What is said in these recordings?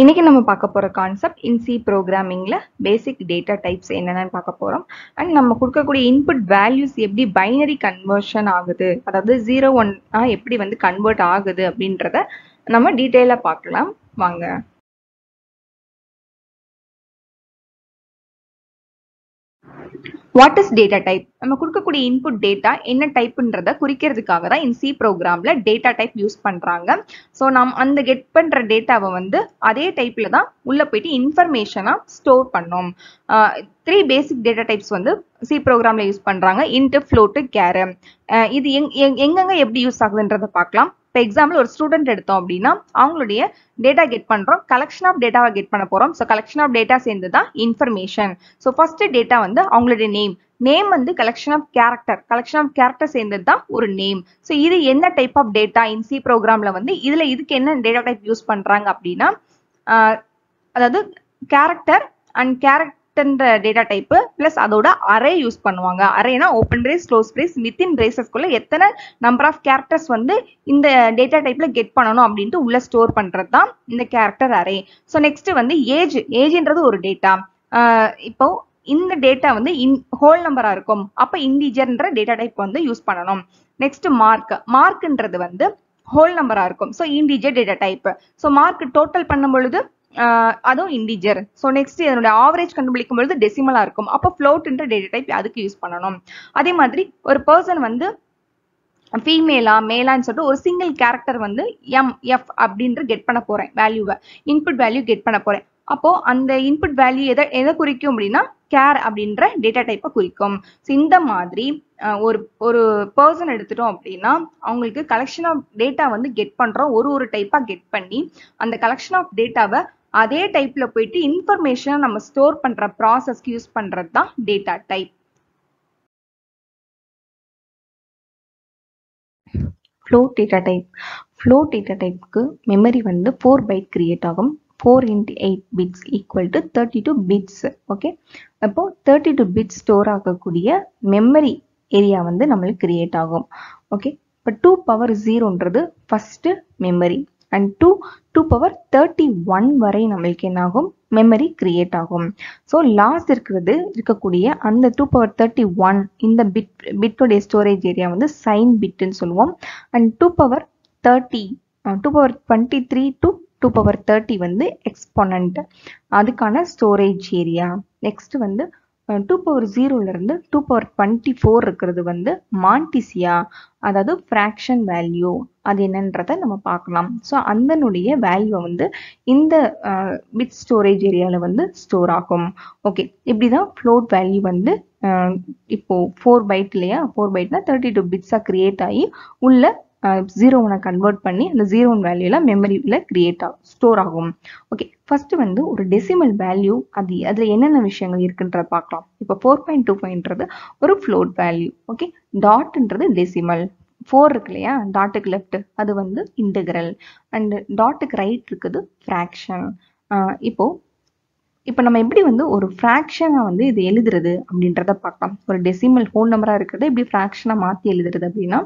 இன்னைக்கு நம்ம பார்க்க போற கான்செப்ட் இன் சி ப்ரோக்ராமிங்ல பேசிக் டேட்டா டைப்ஸ் என்னென்னு பார்க்க போறோம். அண்ட் நம்ம கொடுக்கக்கூடிய இன்புட் வேல்யூஸ் எப்படி பைனரி கன்வர்ஷன் ஆகுது, அதாவது 0 1 எப்படி வந்து கன்வெர்ட் ஆகுது அப்படின்றத நம்ம டீட்டெயிலா பார்க்கலாம் வாங்க. What is data type? நம்ம கொடுக்கக்கூடிய இன்புட் டேட்டா என்ன டைப்ன்றத குறிக்கிறதுக்காக தான் in C ப்ரோக்ராம்ல டேட்டா டைப் யூஸ் பண்றாங்க. ஸோ நாம் அந்த கெட் பண்ற டேட்டாவை வந்து அதே டைப்ல தான் உள்ள போயிட்டு இன்ஃபர்மேஷனா ஸ்டோர் பண்ணோம். 3 பேசிக் டேட்டா டைப்ஸ் வந்து C ப்ரோக்ராம்ல யூஸ் பண்றாங்க. Int, float, care. இது எங்கெங்க எப்படி யூஸ் ஆகுதுன்றத பார்க்கலாம். இப்போ எக்ஸாம்பிள் ஒரு ஸ்டூடெண்ட் எடுத்தோம் அப்படின்னா அவங்களுடைய டேட்டா கெட் பண்றோம், கலெக்ஷன் ஆஃப் டேட்டாவை கெட் பண்ண போறோம். ஸோ கலெக்ஷன் ஆஃப் டேட்டா சேர்ந்து தான் இன்ஃபர்மேஷன். ஸோ ஃபர்ஸ்ட் டேட்டா வந்து அவங்களுடைய நேம் வந்து கலெக்ஷன் ஆஃப் கேரக்டர் சேர்ந்தது தான் ஒரு நேம். ஸோ இது என்ன type of data in C ப்ரோக்ராம்ல வந்து இதுக்கு என்ன டேட்டா டைப் யூஸ் பண்றாங்க அப்படின்னா அதாவது character and character data type plus அதோட அரே யூஸ் பண்ணுவாங்க. அரேனா open brace, close brace, within ரேசஸ்க்குள்ள எத்தனை நம்பர் ஆஃப் கேரக்டர்ஸ் வந்து இந்த டேட்டா டைப்ல கெட் பண்ணணும் அப்படின்ட்டு உள்ள ஸ்டோர் பண்றது தான் இந்த கேரக்டர் அரே. ஸோ நெக்ஸ்ட் வந்து ஏஜ்ன்றது ஒரு டேட்டா. இப்போ இந்த டேட்டா வந்து ஹோல் நம்பரா இருக்கும், அப்ப இன்டிஜர்ன்ற டேட்டா டைப் வந்து யூஸ் பண்ணணும். நெக்ஸ்ட் மார்க்ன்றது வந்து ஹோல் நம்பரா இருக்கும், so integer data type. So mark total பண்ணும் பொழுது அதுவும் இன்டிஜர். ஸோ நெக்ஸ்ட் இதனுடைய ஆவரேஜ் கண்டுபிடிக்கும் பொழுது டெசிமலா இருக்கும், அப்போ ஃப்ளோட்ன்ற டேட்டா டைப் அதுக்கு யூஸ் பண்ணணும். அதே மாதிரி ஒரு பர்சன் வந்து ஃபீமேலா மேலான்னு சொல்லிட்டு ஒரு சிங்கிள் கேரக்டர் வந்து எஃப் அப்படின்ற கெட் பண்ண போறேன், வேல்யூவை இன்புட் வேல்யூ கெட் பண்ண போறேன். அப்போ அந்த இன்புட் வேல்யூ எதை குறிக்கும் அப்படின்னா கேர் அப்படின்ற டேட்டா டைப்பை குறிக்கும். ஸோ இந்த மாதிரி ஒரு பர்சன் எடுத்துட்டோம் அப்படின்னா அவங்களுக்கு கலெக்ஷன் ஆஃப் டேட்டா வந்து கெட் பண்றோம், ஒரு டைப்பா கெட் பண்ணி அந்த கலெக்ஷன் ஆஃப் டேட்டாவை அதே டைப்ல போயிட்டு இன்ஃபர்மேஷனை நம்ம ஸ்டோர் பண்ற ப்ராசஸ்க்கு யூஸ் பண்றது தான் டேட்டா டைப். ஃப்ளோட் டேட்டா டைப்புக்கு மெமரி வந்து 4 பைட் கிரியேட் ஆகும். 4 into 8 bits equal to 32 bits. Okay, அப்போ 32 bits ஸ்டோர் ஆகக்கூடிய மெமரி ஏரியா வந்து நம்மளுக்கு கிரியேட் ஆகும். ஓகே, இப்போ 2 power 0ன்றது ஃபர்ஸ்ட் மெமரி அண்ட் 2 power 31 வரை நம்மளுக்கு என்ன ஆகும், மெமரி கிரியேட் ஆகும். ஸோ லாஸ்ட் இருக்கக்கூடிய அந்த 2 power 31 இந்த பிட்டோடைய ஸ்டோரேஜ் ஏரியா வந்து சைன் பிட்னு சொல்லுவோம். அண்ட் 2 power 23 to 2 power 30 வந்து எக்ஸ்பொனன்ட், அதுக்கான ஸ்டோரேஜ் ஏரியா. நெக்ஸ்ட் வந்து 2 power 0ல இருந்து 2 power 24 இருக்கிறது வந்து மான்டிசியா, அதாவது ஃப்ராக்ஷன் வேல்யூ. அது என்னன்றதை நம்ம பார்க்கலாம். ஸோ அதனுடைய வேல்யூ வந்து இந்த பிட் ஸ்டோரேஜ் ஏரியாவில் வந்து ஸ்டோர் ஆகும். ஓகே, இப்படிதான் ஃப்ளோட் வேல்யூ வந்து இப்போ 4 பைட் இல்லையா, 4 பைட்னா 32 பிட்ஸாக கிரியேட் ஆகி உள்ள 0 கன்வெர்ட் பண்ணி அந்த 0 வேல்யூல மெமரியில ஸ்டோர் ஆகும். ஓகே, ஃபர்ஸ்ட் வந்து ஒரு டெசிமல் வேல்யூ அதுல என்னென்ன விஷயங்கள் இருக்குன்றத பார்க்கலாம். இப்போ 4.25ன்றது ஒரு ஃப்ளோட் வேல்யூ. ஓகே, டாட்ன்றது டெசிமல், 4 இருக்கு இல்லையா, டாட்டுக்கு லெஃப்ட் அது வந்து இன்டெகிரல், அண்ட் டாட்டுக்கு ரைட் இருக்குது ஃப்ராக்ஷன். இப்போ நம்ம எப்படி வந்து ஒரு ஃப்ராக்ஷனை வந்து இது எழுதுறது அப்படின்றத பார்க்கலாம். ஒரு டெசிமல் ஹோல் நம்பரா இருக்கிறது எப்படி ஃப்ராக்ஷனா மாற்றி எழுதுறது அப்படின்னா,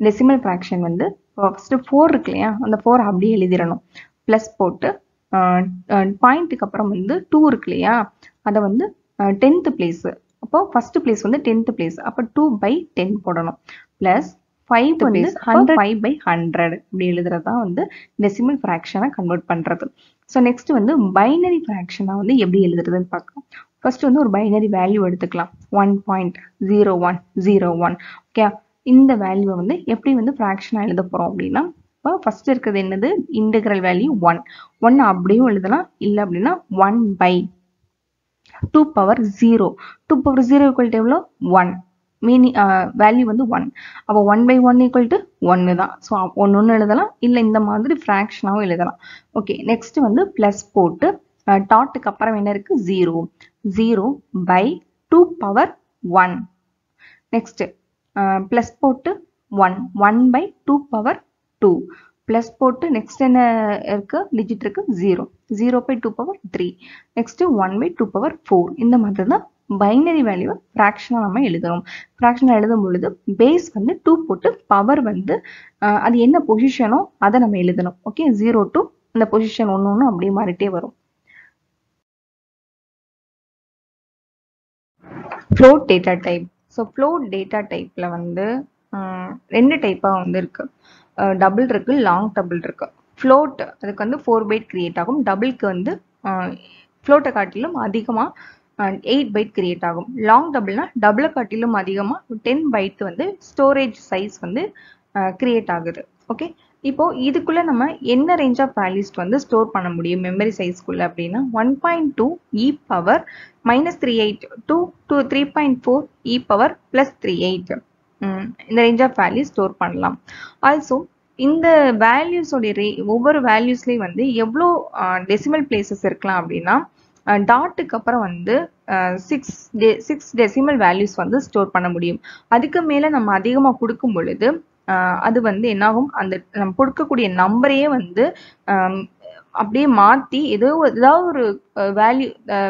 டெசிமல் ஃப்ராக்ஷன் வந்து ஃபர்ஸ்ட் 4 இருக்கு இல்லையா, அந்த 4 அப்படியே எழுதிடணும். பிளஸ் போட்டு பாயிண்ட்டுக்கு அப்புறம் வந்து 2 இருக்கு இல்லையா, அதை வந்து 10th பிளேஸ், அப்போ ஃபர்ஸ்ட் பிளேஸ் வந்து 10th பிளேஸ், அப்போ 2/10 போடணும். பிளஸ் 5 வந்து 5/100 இப்படி எழுதுறதா வந்து டெசிமல் ஃப்ராக்ஷனை கன்வெர்ட் பண்றது. ஸோ நெக்ஸ்ட் வந்து பைனரி ஃப்ராக்ஷனை வந்து எப்படி எழுதுறதுன்னு பார்க்கலாம். ஃபர்ஸ்ட் வந்து ஒரு பைனரி வேல்யூ எடுத்துக்கலாம், 1.0101. ஓகே, இந்த வேல்யூவை வந்து எப்படி வந்து ஃப்ராக்ஷனாக எழுத போகிறோம் அப்படின்னா, இப்போ ஃபர்ஸ்ட் இருக்கிறது என்னது, இன்டெகிரல் வேல்யூ 1 அப்படியும் எழுதலாம், இல்லை அப்படின்னா 1/2 power 0. 2 power 0 ஈக்குவல் டு எவ்வளோ, 1. மீனிங் வேல்யூ வந்து 1, அப்போ 1/1 ஈக்குவல் டு 1 தான். ஸோ ஒன்று எழுதலாம், இல்லை இந்த மாதிரி ஃப்ராக்ஷனாகவும் எழுதலாம். ஓகே, நெக்ஸ்ட் வந்து பிளஸ் போட்டு டாட்டுக்கு அப்புறம் என்ன இருக்கு, 0/2 power 1. நெக்ஸ்ட் பிளஸ் போட்டு 1/2 power 2 பிளஸ் போட்டு நெக்ஸ்ட் என்ன இருக்கு, டிஜிட் இருக்கு 0/2 power 3. Next 1/2 power 4. இந்த மாதிரி தான் பைனரி வேல்யூவை ஃப்ராக்ஷனாக நம்ம எழுதணும். ஃப்ராக்ஷனாக எழுதும் பொழுது பேஸ் வந்து 2 போட்டு பவர் வந்து அது என்ன பொசிஷனோ அதை நம்ம எழுதணும். ஓகே, 0 to அந்த பொசிஷன் ஒன்று அப்படியே மாறிட்டே வரும். float data type. So float data typeல வந்து ரெண்டு டைப்பாக வந்து இருக்கு. டபுள் இருக்கு, லாங் டபுள் இருக்கு. float அதுக்கு வந்து 4 பைட் கிரியேட் ஆகும். டபுளுக்கு வந்து float-ஐ காட்டிலும் அதிகமாக 8 பைட் கிரியேட் ஆகும். லாங் டபுள்னா டபுளை காட்டிலும் அதிகமாக 10 பைட் வந்து ஸ்டோரேஜ் சைஸ் வந்து கிரியேட் ஆகுது. ஓகே, இப்போ இதுக்குள்ள நம்ம என்ன ரேஞ்ச் ஆஃப் வேல்யூஸ் வந்து ஸ்டோர் பண்ண முடியும் மெமரி சைஸ்க்குள்ள அப்படின்னா 1.2 e power -38 to 3.4 e power +38 இந்த ரேஞ்ச் ஆஃப் வேல்யூ ஸ்டோர் பண்ணலாம். ஆல்சோ இந்த வேல்யூஸோடைய ஒவ்வொரு வேல்யூஸ்லேயும் வந்து எவ்வளோ டெசிமல் பிளேசஸ் இருக்கலாம் அப்படின்னா டாட்டுக்கு அப்புறம் வந்து 6 டெசிமல் வேல்யூஸ் வந்து ஸ்டோர் பண்ண முடியும். அதுக்கு மேலே நம்ம அதிகமாக கொடுக்கும் பொழுது அது வந்து என்னாகும், அந்த நம்ம கொடுக்கக்கூடிய நம்பரையே வந்து அப்படியே மாற்றி ஏதாவது ஒரு வேல்யூ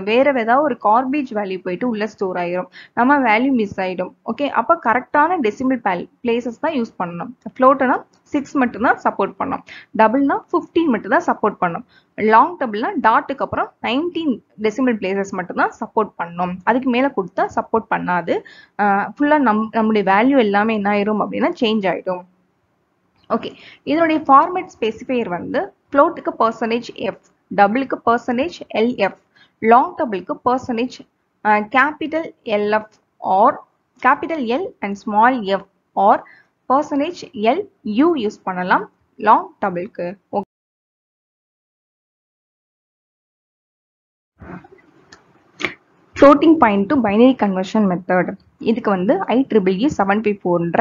வேற ஏதாவது ஒரு கார்பேஜ் வேல்யூ போயிட்டு உள்ள ஸ்டோர் ஆயிரும், நம்ம வேல்யூ மிஸ் ஆயிடும். ஓகே, அப்போ கரெக்டான டெசிமல் பிளேசஸ் தான் யூஸ் பண்ணணும். ஃப்ளோட்னா 6 மட்டும் தான் சப்போர்ட் பண்ணோம், டபுள்னா 15 மட்டும் தான் சப்போர்ட் பண்ணோம், லாங் டபுள்னா டாட்டுக்கு அப்புறம் 19 டெசிமல் பிளேசஸ் மட்டும் தான் சப்போர்ட் பண்ணோம். அதுக்கு மேலே கொடுத்தா சப்போர்ட் பண்ணாது. ஃபுல்லாக நம்முடைய வேல்யூ எல்லாமே என்ன ஆயிரும் அப்படின்னா சேஞ்ச் ஆயிடும். ஓகே, இதனுடைய ஃபார்மேட் ஸ்பெசிஃபையர் வந்து ஃப்ளோட்டுக்கு %f, டபுளுக்கு %lf, லாங் டபுளுக்கு %LF or capital L and small f or %LU யூஸ் பண்ணலாம் லாங் டபுளுக்கு. floating point to binary conversion method. இதுக்கு வந்து IEEE 754ன்ற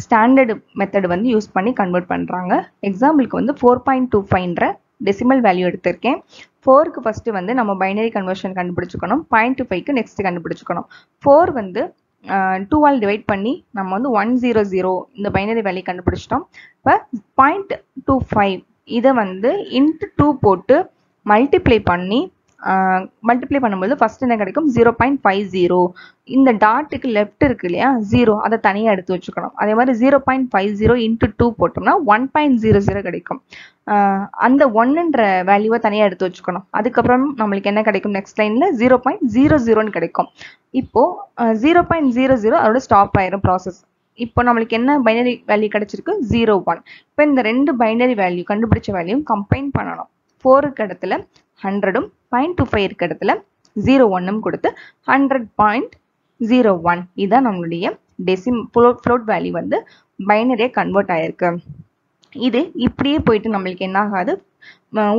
ஸ்டாண்டர்டு மெத்தட் வந்து யூஸ் பண்ணி கன்வெர்ட் பண்ணுறாங்க. எக்ஸாம்பிளுக்கு வந்து 4.25ன்ற டெசிமல் வேல்யூ எடுத்திருக்கேன். 4க்கு ஃபஸ்ட்டு வந்து நம்ம பைனரி கன்வர்ஷன் கண்டுபிடிச்சிக்கணும், 0.25க்கு நெக்ஸ்ட் கண்டுபிடிச்சிக்கணும். 4 வந்து 2ஆல் டிவைட் பண்ணி நம்ம வந்து 100 இந்த பைனரி வேல்யூ கண்டுபிடிச்சிட்டோம். இப்போ 0.25 இதை வந்து இன்ட்டு 2 போட்டு மல்டிப்ளை பண்ணும்போது ஃபர்ஸ்ட் என்ன கிடைக்கும், 0.50. இந்த டாட்டுக்கு லெஃப்ட் இருக்கு இல்லையா 0, அதை தனியாக எடுத்து வச்சுக்கணும். அதே மாதிரி 0.50 இன்ட்டு 2 போட்டோம்னா 1.00 கிடைக்கும். அந்த 1ன்ற வேல்யூவை தனியாக எடுத்து வச்சுக்கணும். அதுக்கப்புறம் நம்மளுக்கு என்ன கிடைக்கும், நெக்ஸ்ட் லைனில் 0.00ன்னு கிடைக்கும். இப்போ 0.00 அதோட ஸ்டாப் ஆயிரும் ப்ராசஸ். இப்போ நம்மளுக்கு என்ன பைனரி வேல்யூ கிடைச்சிருக்கு, 01. இப்போ இந்த ரெண்டு பைனரி வேல்யூ கண்டுபிடிச்ச வேல்யூ கம்பைன் பண்ணணும். 4க்கு இடத்துல 100ம் 0.25 இருக்க இடத்துல 01ம் கொடுத்து 100.01 இதான் நம்மளுடைய ஃப்ளோட் வேல்யூ வந்து பைனரியா கன்வெர்ட் ஆயிருக்கு. இது இப்படியே போயிட்டு நம்மளுக்கு என்ன ஆகாது,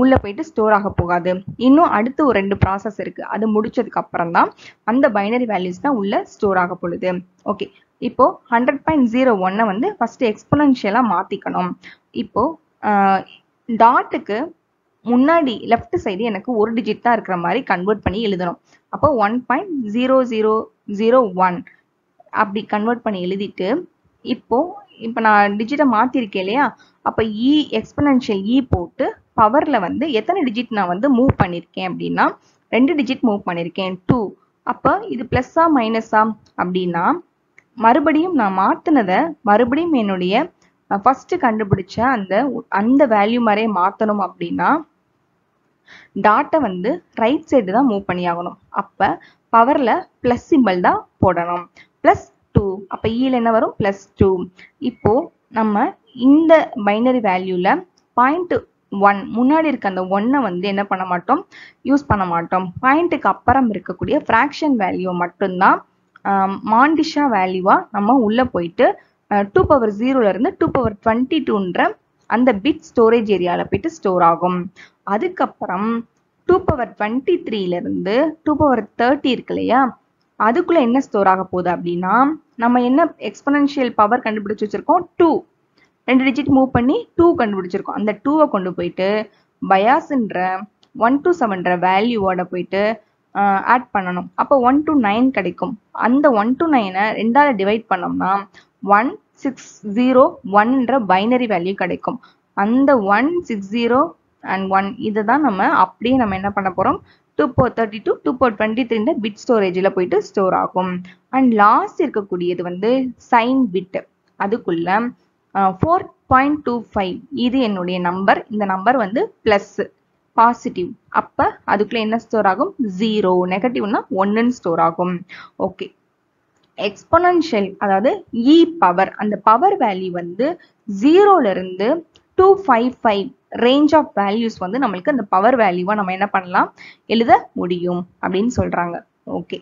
உள்ள போயிட்டு ஸ்டோர் ஆக போகாது. இன்னும் அடுத்து ஒரு 2 ப்ராசஸ் இருக்கு. அது முடிச்சதுக்கு அப்புறம் தான் அந்த பைனரி வேல்யூஸ் தான் உள்ள ஸ்டோர் ஆக போகுது. ஓகே, இப்போ 100.01 வந்து ஃபர்ஸ்ட் எக்ஸ்பொனன்ஷியலா மாத்திக்கணும். இப்போ டாட்டுக்கு முன்னாடி லெஃப்ட் சைடு எனக்கு ஒரு டிஜிட் தான் இருக்கிற மாதிரி கன்வெர்ட் பண்ணி எழுதணும். அப்போ 1.0001 அப்படி கன்வெர்ட் பண்ணி எழுதிட்டு இப்போ நான் டிஜிட்டை மாத்திருக்கேன் இல்லையா, அப்போ எக்ஸ்பொனன்ஷியல் போட்டு பவர்ல வந்து எத்தனை டிஜிட் நான் வந்து மூவ் பண்ணிருக்கேன் அப்படின்னா 2 டிஜிட் மூவ் பண்ணிருக்கேன் 2. அப்போ இது பிளஸ்ஸா மைனஸா அப்படின்னா மறுபடியும் நான் மாத்தினதை மறுபடியும் என்னுடைய ஃபர்ஸ்ட் கண்டுபிடிச்ச அந்த வேல்யூ மாதிரியே மாத்தணும் அப்படின்னா டாட்டை வந்து ரைட் சைடு தான் மூவ் பண்ணி ஆகணும். அப்ப பவர்ல பிளஸ் சிம்பிள் தான் போடணும், +2. அப்ப ஈல என்ன வரும், +2. இப்போ நம்ம இந்த பைனரி வேல்யூல 0.1 முன்னாடி இருக்க அந்த 1 வந்து என்ன பண்ண மாட்டோம், யூஸ் பண்ண மாட்டோம். பாயிண்ட்டுக்கு அப்புறம் இருக்கக்கூடிய ஃப்ராக்ஷன் வேல்யூ மட்டும்தான் மாண்டிஷா வேல்யூவா நம்ம உள்ள போயிட்டு 2/0ல இருந்து 2/22ன்ற அந்த பிட் ஸ்டோரேஜ் ஏரியால போயிட்டு ஸ்டோர் ஆகும். அதுக்கப்புறம் 2/23ல இருந்து 2/30 இருக்கு இல்லையா, அதுக்குள்ள என்ன ஸ்டோர் ஆக போகுது அப்படின்னா நம்ம என்ன எக்ஸ்பொனன்ஷியல் பவர் கண்டுபிடிச்சு வச்சிருக்கோம், 2. 2 டிஜிட் மூவ் பண்ணி 2 கண்டுபிடிச்சிருக்கோம். அந்த 2வை கொண்டு போயிட்டு பயாஸ்ன்ற 127ன்ற வேல்யூவோட போயிட்டு ஆட் பண்ணணும். அப்போ 129 கிடைக்கும். அந்த 129-ஐ 2ஆல டிவைட் பண்ணோம்னா 1601ன்ற பைனரி வேல்யூ கிடைக்கும். அந்த 160 and 1 இதை தான் நம்ம அப்படியே நம்ம என்ன பண்ண போறோம், 2/32 2/23 பிட் ஸ்டோரேஜில் போயிட்டு ஸ்டோர் ஆகும். அண்ட் லாஸ்ட் இருக்கக்கூடியது வந்து சைன் பிட். அதுக்குள்ள 4.25 இது என்னுடைய நம்பர். இந்த நம்பர் வந்து பிளஸ் பாசிட்டிவ். அப்ப அதுக்குள்ள என்ன ஸ்டோர் ஆகும்? 0. நெகட்டிவ்னா 1ன்னு ஸ்டோர் ஆகும். ஓகே. எக்ஸ்பொனன்ஷியல் அதாவது இ பவர், அந்த பவர் வேல்யூ வந்து 0ல இருந்து 255 ரேஞ்ச் ஆஃப் வேல்யூஸ் வந்து நம்மளுக்கு அந்த பவர் வேல்யூவா நம்ம என்ன பண்ணலாம், எழுத முடியும் அப்படின்னு சொல்றாங்க. ஓகே.